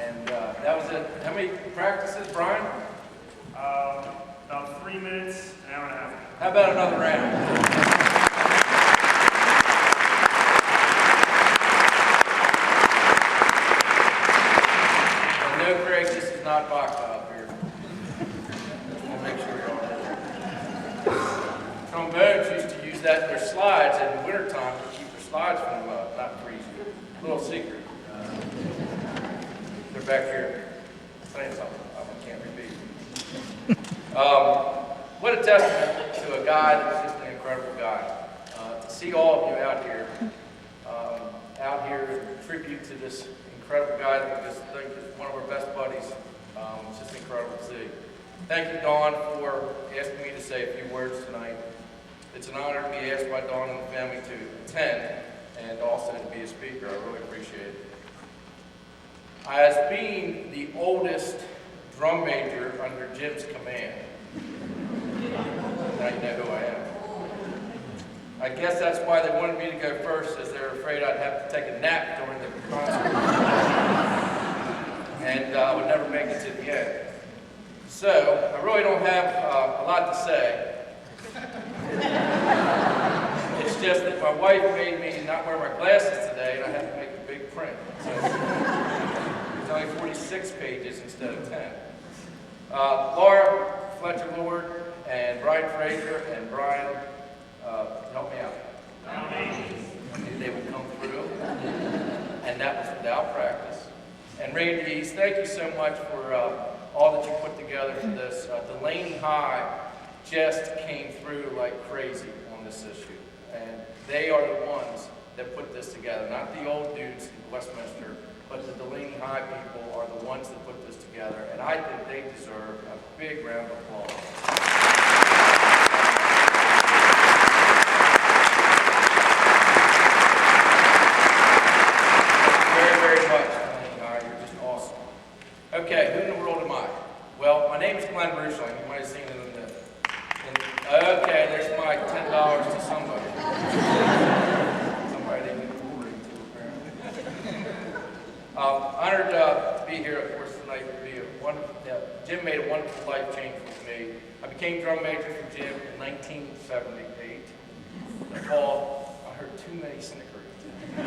And that was it. How many practices, Brian? About 3 minutes, an hour and a half. How about another round? No, Craig, this is not vodka up here. I'll make sure you're all. Trombones used to use that in their slides in the wintertime to keep their slides from not freezing. Little secret. They're back here saying something I can't repeat. What a testament to a guy that's just an incredible guy. To see all of you out here in tribute to this incredible guy that I just think is one of our best buddies. It's just incredible to see. Thank you, Dawn, for asking me to say a few words tonight. It's an honor to be asked by Dawn and the family to attend and also to be a speaker. I really appreciate it. As being the oldest drum major under Jim's command, now you know who I am. I guess that's why they wanted me to go first, as they were afraid I'd have to take a nap during the concert. And I would never make it to the end. So, I really don't have a lot to say. It's just that my wife made me not wear my glasses today, and I had to make a big print. So, it's only 46 pages instead of 10. Laura Fletcher Lord and Brian Fraser and Brian, help me out. I knew they would come through, and that was without practice. And Randy East, thank you so much for all that you put together for this. Delaney High just came through like crazy on this issue, and they are the ones that put this together, not the old dudes in Westminster, but the Delaney High people are the ones that put this together, and I think they deserve a big round of applause. Very much. You're just awesome. Okay, who in the world am I? Well, my name is Glen Reuschling. You might have seen it in the... Okay, there's my $10 to somebody. Somebody didn't get the word to, apparently. Honored to be here, of course, tonight. Jim made a wonderful life change with me. I became drum major for Jim in 1978. I heard too many snickerings. 2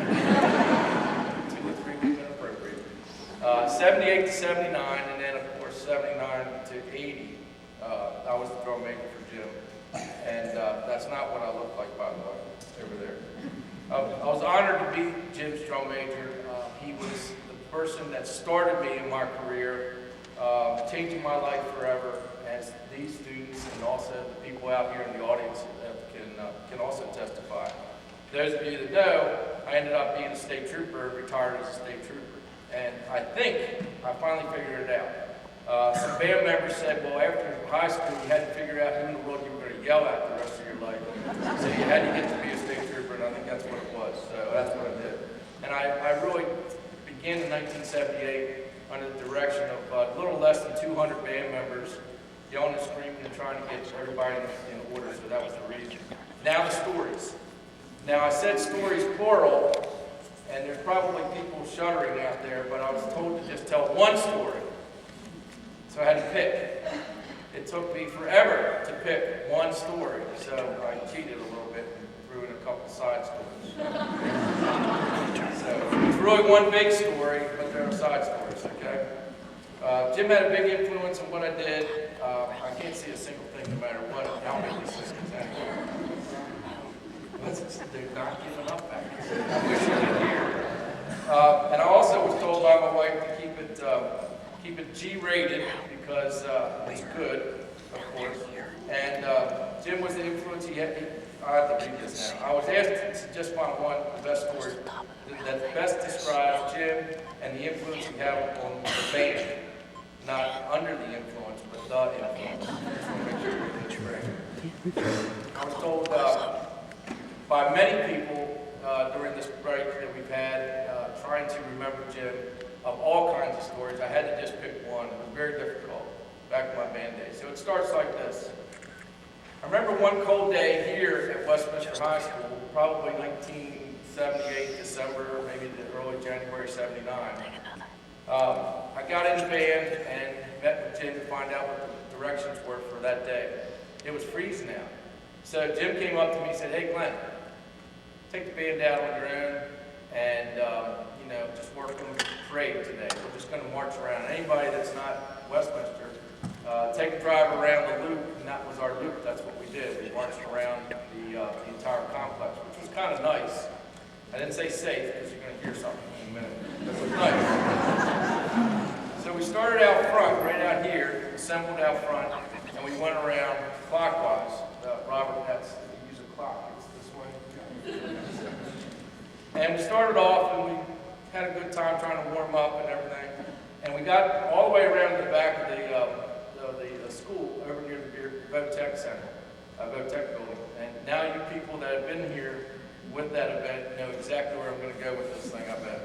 or 3 would have been appropriate. 78 to 79, and then of course 79 to 80. I was the drum major for Jim, and that's not what I look like, by the way, over there. I was honored to be Jim's drum major. He was the person that started me in my career, changing my life forever, as these students and also the people out here in the audience can also testify. Those of you that know, I ended up being a state trooper, retired as a state trooper. And I think I finally figured it out. Some band members said, well, after high school, you had to figure out who in the world you were going to yell at the rest of your life. So you had to get to be a state trooper, and I think that's what it was. So that's what I did. And I really began in 1978 under the direction of a little less than 200 band members, yelling and screaming and trying to get everybody in order, so that was the reason. Now the stories. Now I said stories plural, and there's probably people shuddering out there, but I was told to just tell one story. So I had to pick. It took me forever to pick one story, so I cheated a little bit and threw in a couple side stories. So it's really one big story, but there are side stories, okay? Jim had a big influence on what I did. I can't see a single thing no matter what, how many systems anyway. They're not giving up back here. I wish you could hear. And I also was told by my wife to keep it G-rated because it's good, of course. And Jim was the influence he had. I have to read this now. I was asked to just find one, the best story that best describes Jim and the influence he had on the band. Not under the influence, but the influence. I just want to make sure we get this right. I was told by many people during this break that we've had, trying to remember Jim, of all kinds of stories. I had to just pick one. It was very difficult back in my band days. So it starts like this. I remember one cold day here at Westminster High School, probably 1978, December, maybe the early January '79. I got in the band and met with Jim to find out what the directions were for that day. It was freezing out. So Jim came up to me and said, "Hey Glenn, take the band out on your own and just work on the parade today. We're just going to march around. Anybody that's not Westminster, take a drive around the loop," and that was our loop. That's what we did. We marched around the entire complex, which was kind of nice. I didn't say safe because you're going to hear something in a minute. It was nice. So we started out front, right out here, assembled out front, and we went around clockwise. Robert has to use a clock. It's this way. And we started off, and we had a good time trying to warm up and everything. And we got all the way around to the back of the school over near the Votech Center, Votech building. And now you people that have been here with that event know exactly where I'm going to go with this thing, I bet.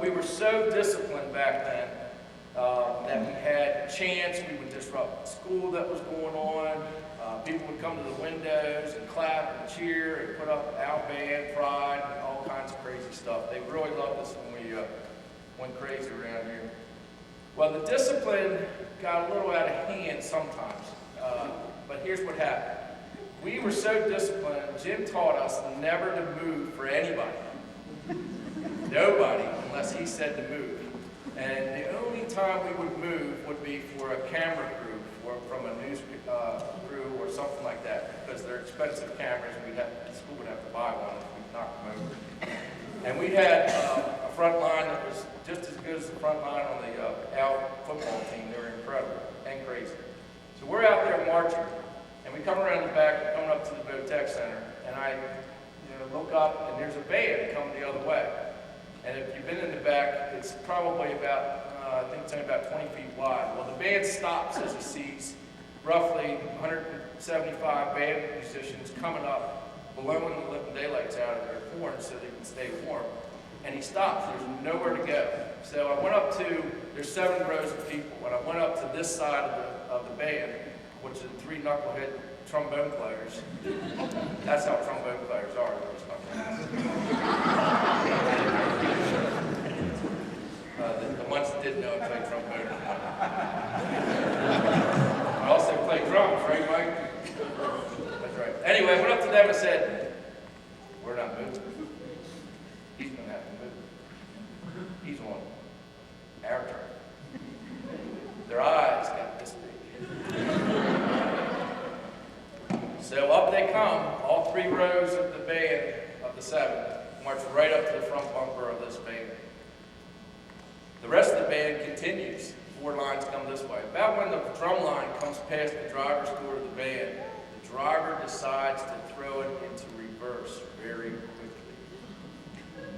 We were so disciplined back then that we had chants. We would disrupt the school that was going on. People would come to the windows and clap and cheer and put up our band, pride, and all kinds of crazy stuff. They really loved us when we went crazy around here. Well, the discipline got a little out of hand sometimes, but here's what happened. We were so disciplined, Jim taught us never to move for anybody. Nobody, unless he said to move. And the only time we would move would be for a camera crew, or from a news crew or something like that, because they're expensive cameras. The school would have to buy one if we knocked them over. And we had a front line that was just as good as the front line on the out football team. They were incredible and crazy. So we're out there marching, and we come around the back, coming up to the Votech Center, and I look up, and there's a band coming the other way. And if you've been in the back, it's probably about, I think it's only about 20 feet wide. Well, the band stops as he sees roughly 175 band musicians coming up, blowing the living daylights out of their horns so they can stay warm. And he stops. There's nowhere to go. So I went up to, there's 7 rows of people. When I went up to this side of the band, which are 3 knucklehead trombone players. That's how trombone players are. The ones that didn't know I played trombone. I also play drums, right, Mike? That's right. Anyway, I went up to them and said, "We're not moving. He's going to have to move. He's on our turn." Their eyes got this big. So up they come, all 3 rows of the band of the 7, march right up to the front bumper of this band. The rest of the band continues. 4 lines come this way. About when the drum line comes past the driver's door of the band, the driver decides to throw it into reverse very quickly,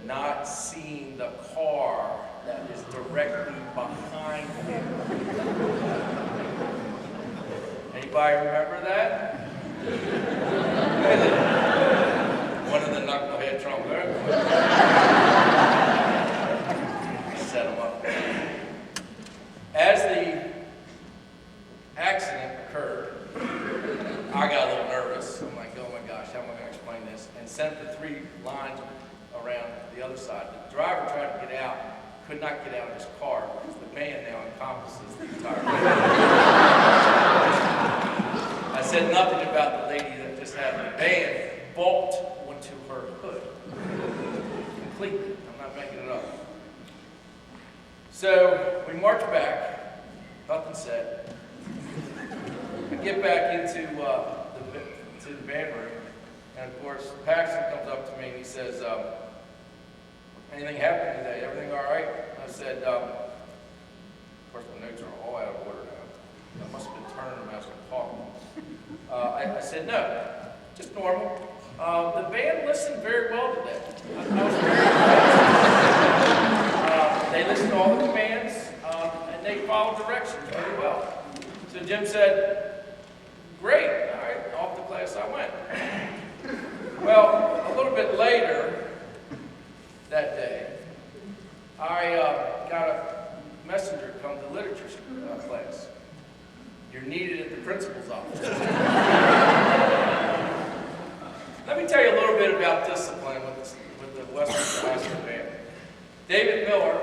not seeing the car that is directly behind him. Anybody remember that? One of the knucklehead trombone players. Set him up. As the accident occurred, I got a little nervous. I'm like, oh my gosh, how am I going to explain this? And sent the 3 lines around the other side. The driver tried to get out, could not get out of his car because the band now encompasses the entire band. I said nothing about the lady that just had the band bolt onto her hood. Completely. I'm not making it up. So we march back, nothing said. I get back into the band room, and of course Paxton comes up to me and he says, "Anything happened today? Everything all right?" I said, of course my notes are all out of order now. I must have been turning them as I'm talking. I said, "No, just normal. The band listened very well today. I was very impressed. They listened to all the commands, and they followed directions very well." So Jim said, "Great, all right," off to class I went. Well, a little bit later that day, I got a messenger come to literature class. "You're needed at the principal's office." Let me tell you a little bit about discipline with the Westminster High School band. David Miller,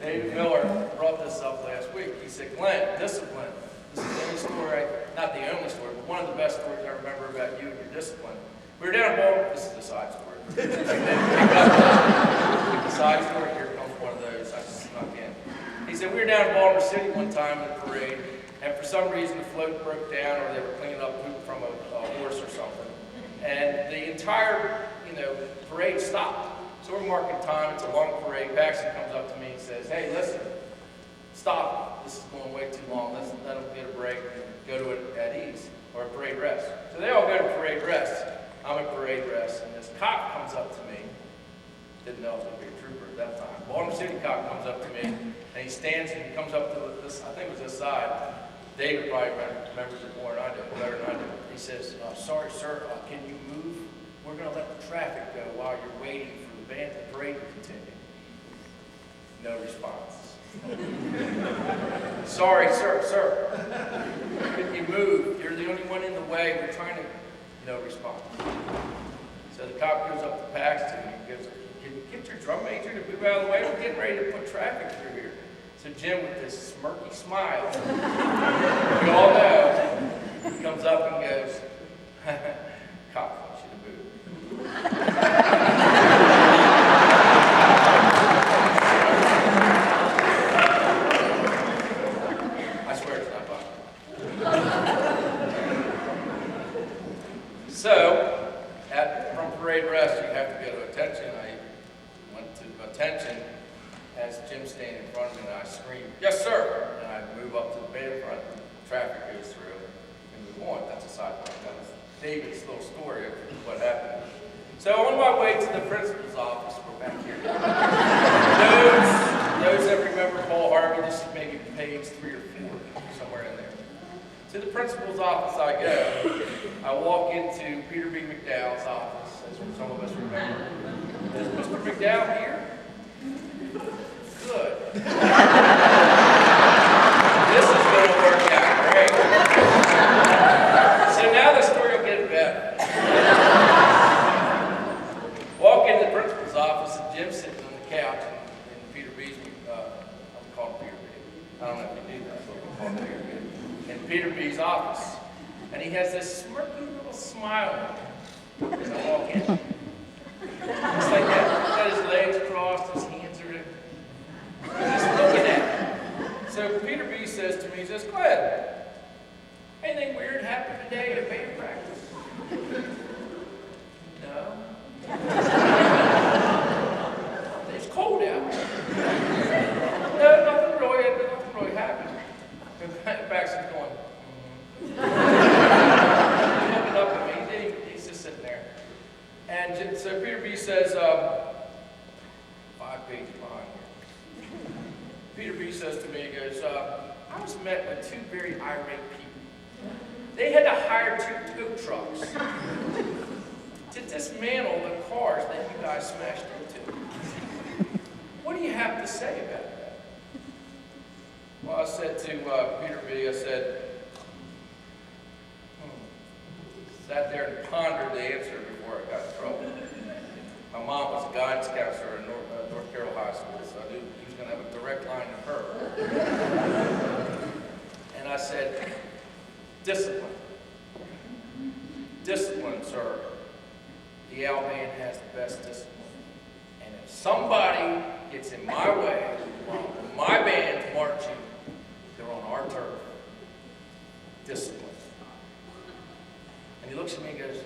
David Miller brought this up last week. He said, Glen, discipline. This is the only story, not the only story, but one of the best stories I remember about you and your discipline. We were down in Baltimore. This is a side story. The side story, here comes one of those. I just snuck in. He said, we were down in Baltimore City one time in a parade, and for some reason the float broke down, or they were cleaning up poop from a horse or something. And the entire, parade stopped. So we're marking time. It's a long parade. Paxton comes up to me and says, hey, listen, stop. This is going way too long. Let's let them get a break and go to it at ease, or a parade rest. So they all go to parade rest. I'm at parade rest, and this cop comes up to me. Didn't know I was going to be a trooper at that time. Baltimore City cop comes up to me, and he stands and he comes up to this, I think it was this side. David probably remembers it more than I do, better than I do. He says, sorry, sir, can you move? We're going to let the traffic go while you're waiting for the parade to continue. No response. Sorry, sir. Can you move? You're the only one in the way. We're trying to... No response. So the cop goes up to Paxton and he goes, can you get your drum major to move out of the way? We're getting ready to put traffic through here. So Jim, with this smirky smile, we all know, he comes up and goes, cop wants you to move. I swear it's not funny. So, from parade rest, you have to go to attention. I went to attention as Jim's standing in front of me, and I scream, yes, sir! And I move up to the band front, traffic goes through, and move on. That's a side point. That was David's little story of what happened. So on my way to the principal's office, we're back here. Those that remember Paul Harvey, this is maybe page 3 or 4, somewhere in there. To the principal's office I go. I walk into Peter B. McDowell's office, as some of us remember. Is Mr. McDowell here? Good. This is going to work out great. So now the story will get better. Walk into the principal's office, and Jim's sitting on the couch in Peter B's, I'm calling Peter B. I don't know if you do that, but we'll call him Peter B. In Peter B's office. And he has this smirky little smile as I walk in. Just like that. He's got his legs crossed, his hands are in. Just looking at me. So Peter B says to me, he says, Glen, anything weird happened today at band practice? No. It's cold out. No, nothing really happened. And Paxton's going, looking up at me. He's just sitting there. And so Peter B says, 5 pages behind here. Peter B says to me, he goes, I was met with 2 very irate people. They had to hire 2 tow trucks to dismantle the cars that you guys smashed into. What do you have to say about that? Well, I said to Peter B, I said, sat there and pondered the answer before I got in trouble. My mom was a guidance counselor at North Carroll High School, so I knew he was going to have a direct line to her. And I said, discipline. Discipline, sir. The Al Band has the best discipline. And if somebody gets in my way while my band's marching, they're on our turf. Discipline. And he looks at me and goes,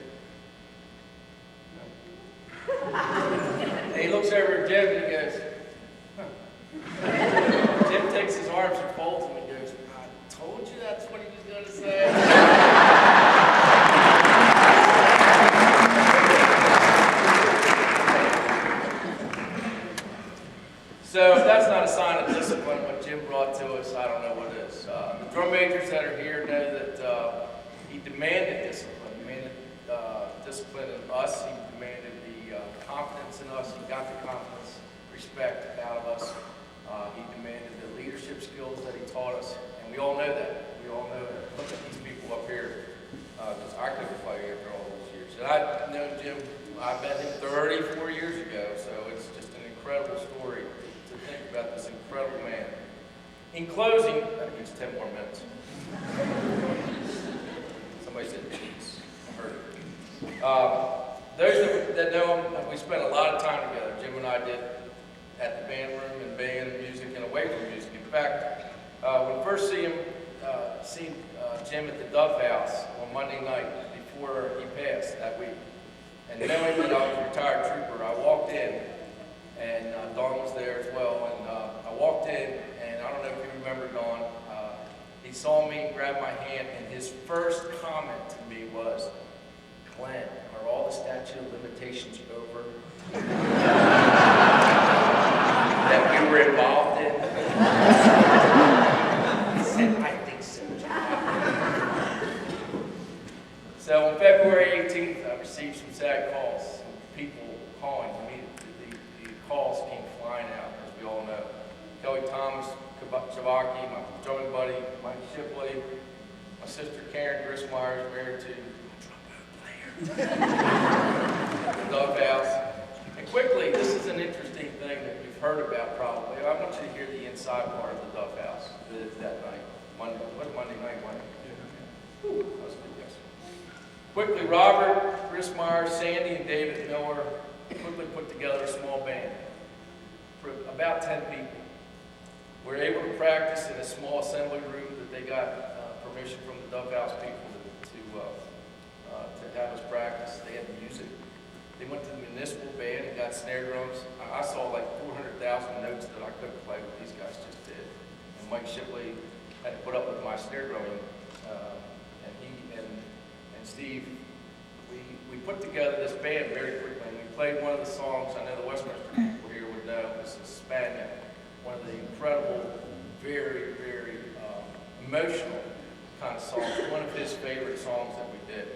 no. And he looks over at Jim and he goes, huh. Jim takes his arms and folds them and goes, I told you that's what he was going to say. So if that's not a sign of discipline, what Jim brought to us, I don't know what is. The drum majors that are here know that he demanded discipline. He demanded discipline in us. He demanded the confidence in us. He got the confidence, respect out of us. He demanded the leadership skills that he taught us. And we all know that. We all know that. Look at these people up here. Because I couldn't play after all those years. And I've known Jim, I met him 34 years ago. So it's just an incredible story to think about this incredible man. In closing, that gives 10 more minutes. Somebody said, jeez, I heard it. Those that know him, we spent a lot of time together. Jim and I did at the band room and band music and away from music. In fact, when we first seen Jim at the Dove House on Monday night before he passed that week, and knowing that I was a retired trooper, I walked in, and Don was there as well, and I walked in, and I don't know if you remember Don, he saw me, grabbed my hand, and his first comment to me was, Glenn, are all the statute of limitations over that we were involved in? I said, I think so. So on February 18th, I received some sad calls, some people calling me. The calls came flying out, as we all know. Kelly Thomas, Chavaki, my drumming buddy, Mike Shipley, my sister Karen Grismeyer is married to the Dove House. And quickly, this is an interesting thing that you've heard about probably. I want you to hear the inside part of the Dove House that night. Monday night, Monday? Whew, that was a good guess. Quickly, Robert Grismeyer, Sandy, and David Miller quickly put together a small band for about 10 people. We were able to practice in a small assembly room that they got permission from the Dove House people to have us practice. They had music. They went to the municipal band and got snare drums. I saw like 400,000 notes that I couldn't play, but these guys just did. And Mike Shipley had to put up with my snare drumming, and he and Steve. We put together this band very quickly, and we played one of the songs I know the Westminster people here would know. This is Spaniard, one of the incredible, very, very emotional kind of songs, one of his favorite songs that we did.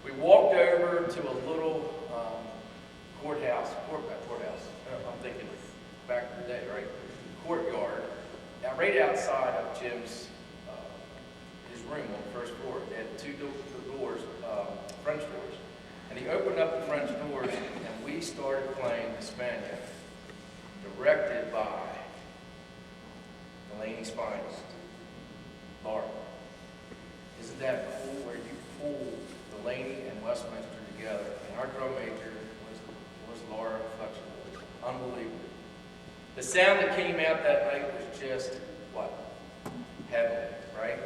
We walked over to a little courthouse, I'm thinking back in the day, right? Courtyard, right outside of Jim's, his room on the first floor. They had two doors, French doors. And he opened up the French doors, and we started playing the Spaniard, directed by Delaney's finest, Laura. Isn't that cool where you pull Delaney and Westminster together? And our drum major was Laura Fletcher. Unbelievable. The sound that came out that night was just, what? Heavenly, right?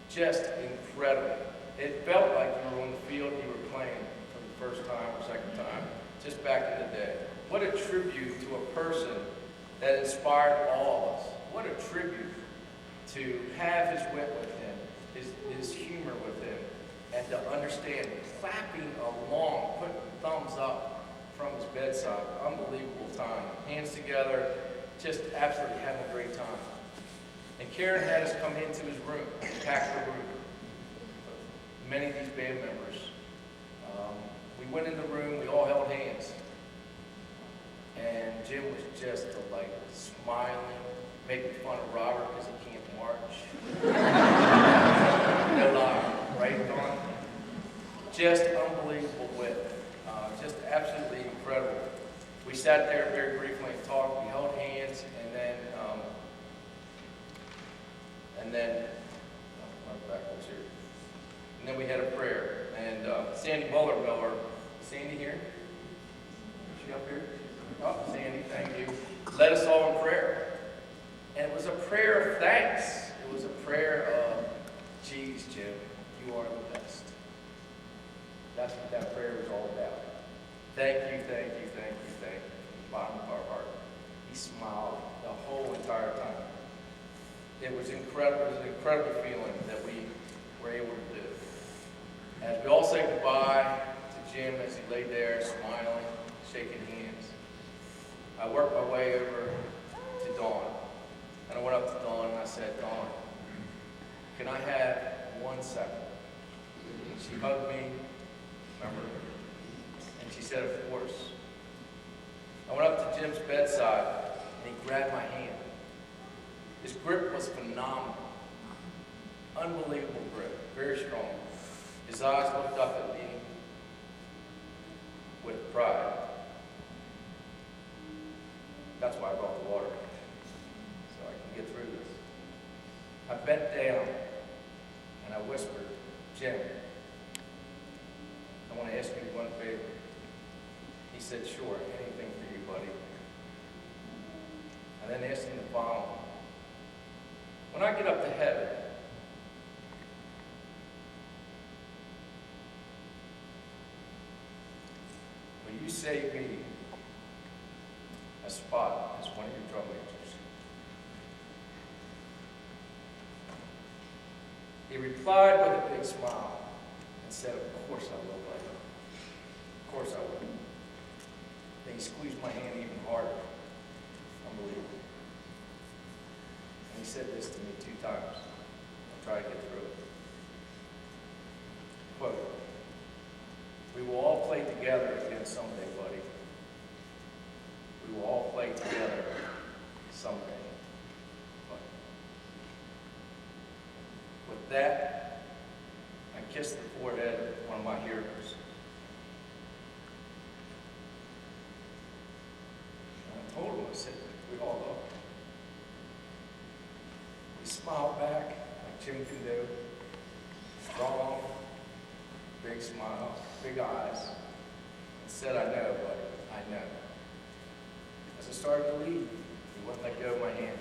Just incredible. It felt like you were on the field, you were playing for the first time or second time, just back in the day. What a tribute to a person that inspired all of us. What a tribute to have his wit with him, his humor with him, and to understand clapping along, putting thumbs up from his bedside. Unbelievable time. Hands together, just absolutely having a great time. And Karen had us come into his room, pack the room. Many of these band members. We went in the room, we all held hands. And Jim was just delighted, smiling, making fun of Robert because he can't march. No lie, right, Don? Just unbelievable wit. Just absolutely incredible. We sat there very briefly and talked. We held hands, and then backwards here. And then we had a prayer. And Sandy Buller-Miller, Sandy here? Is she up here? Oh, Sandy, thank you. Led us all in prayer. And it was a prayer of thanks. It was a prayer of, geez, Jim, you are the best. That's what that prayer was all about. Thank you, thank you, thank you, thank you, from the bottom of our heart. He smiled the whole entire time. It was incredible. It was an incredible feeling that we were able to do. As we all say goodbye to Jim as he laid there smiling, shaking hands, I worked my way over to Dawn. And I went up to Dawn and I said, Dawn, can I have 1 second? She hugged me, remember? And she said, of course. I went up to Jim's bedside and he grabbed my hand. His grip was phenomenal. Unbelievable grip, very strong. His eyes looked up at me with pride. That's why I brought the water, so I can get through this. I bent down and I whispered, Jim, I want to ask you one favor. He said, sure, anything for you, buddy. I then asked him the following. When I get up to heaven, will you save me a spot as one of your drum majors? He replied with a big smile and said, of course I will, buddy. Of course I will. Then he squeezed my hand even harder. Unbelievable. And he said this to me 2 times. I'll try to get through it. Quote, we will all play together again someday, buddy. We will all play together someday. Buddy. With that, I kissed the forehead of one of my heroes. And I told him, I said, we all love him. He smiled back like Jim can do. Strong, big smile, big eyes, and said, I know, buddy, I know. As I started to leave, he wouldn't let go of my hand.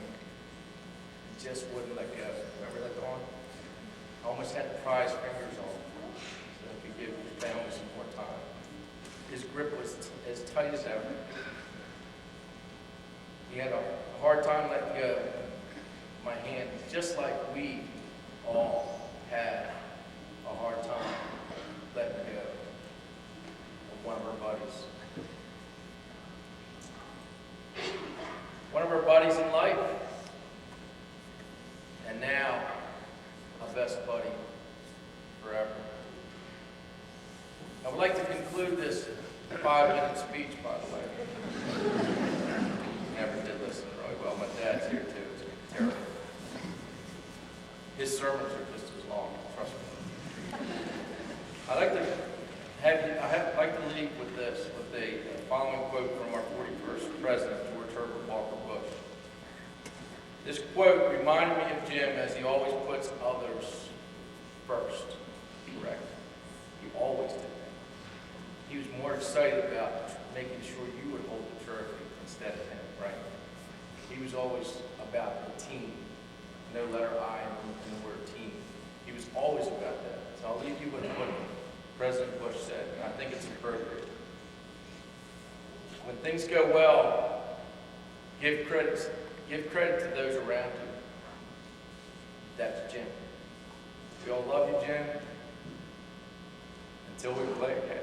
He just wouldn't let go. Remember that, Dawn? I almost had to pry his fingers off so I could give his family some more time. His grip was as tight as ever. He had a hard time letting go of my hand, just like we all had a hard time letting go of one of our buddies. One of our buddies in life, and now a best buddy forever. I would like to conclude this 5-minute speech, by the way. Never did listen really well. My dad's here too. It's terrible. His sermons are just as long, trust me. I'd like to leave with this, with the following quote from our 41st president, George Herbert Walker Bush. This quote reminded me of Jim, as he always puts others first. Correct. He always did that. He was more excited about making sure you would hold the trophy instead of him, right? He was always about the team. No letter I in the word team. He was always about that. So I'll leave you with what President Bush said, and I think it's appropriate. When things go well, give credit to those around you. That's Jim. We all love you, Jim. Until we play again.